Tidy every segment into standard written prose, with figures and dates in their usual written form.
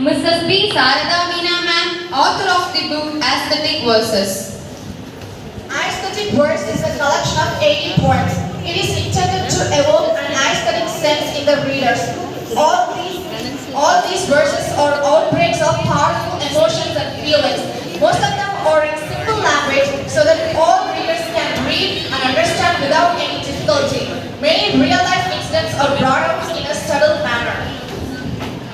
Mrs. B. Sarada Meena ma'am, author of the book Aesthetic Verses. Aesthetic verse is a collection of 80 poems. It is intended to evoke an aesthetic sense in the readers. All these verses are outbreaks of powerful emotions and feelings. Most of them are in simple language so that all readers can read and understand without any difficulty. Many real-life incidents are brought out in a subtle manner.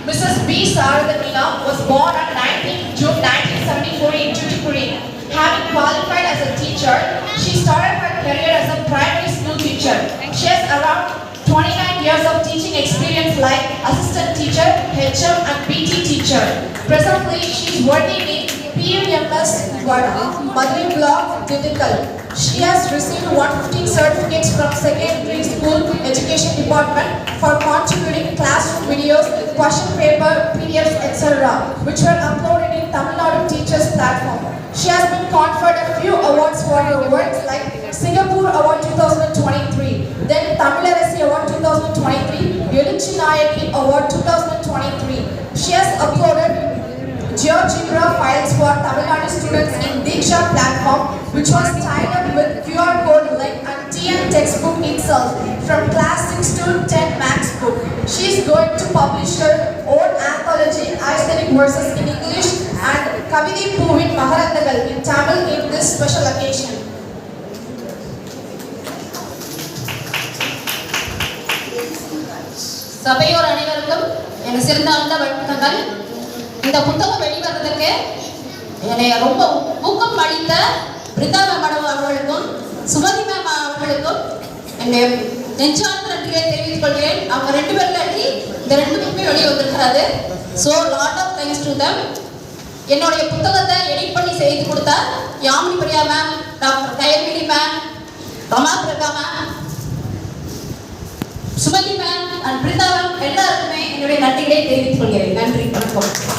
Mrs. B. Sarada Meena was born on 19 June 1974 in Tuticorin. Having qualified as a teacher, she started her career as a primary school teacher. She has around 29 years of teaching experience like assistant teacher, HM and PT teacher. Presently, she is working in PUMS Madurai Block, Digital. She has received 115 certificates from Secondary School Education Department for contributing classroom videos, question paper, PDFs, etc., which were uploaded in Tamil Nadu Teachers platform. She has been conferred a few awards for her works like Singapore Award 2023, then Tamil Award 2023, Elichi Nayaki Award 2023. She has uploaded GeoGebra files for Tamil Nadu students in Diksha platform, which was tied up with QR code link and TN textbook itself from class 6 to 10 max book. She is going to publish her own anthology Aesthetic Verses in English and Kavidi Puvin Maharandagal in Tamil in this special occasion. சபையோர் அனைவருக்கும் என் சிறந்தாழ்ந்த வணக்கங்கள். இந்த புத்தகம் வெளிவரதுக்கு என்னை ரொம்ப ஊக்கம் அளித்த Brinda ma'am அவர்களுக்கும் Sumathi ma'am அவர்களுக்கும் என்னுடைய நெஞ்சார்ந்த நன்றியை தெரிவித்துக் கொள்கிறேன். அவங்க ரெண்டு பேர்ல இந்த ரெண்டு புக்குமே வெளியே வந்திருக்கிறது. So lot of thanks to them. என்னுடைய புத்தகத்தை எடிட் பண்ணி செய்து கொடுத்த Yamini Priya ma'am, doctor Kayalvizhi ma'am, Rama Praka ma'am, Sumathi ma'am and Brinda ma'am எல்லாருக்குமே என்னுடைய நன்றிகளை தெரிவித்துக் கொள்கிறேன். நன்றி, வணக்கம்.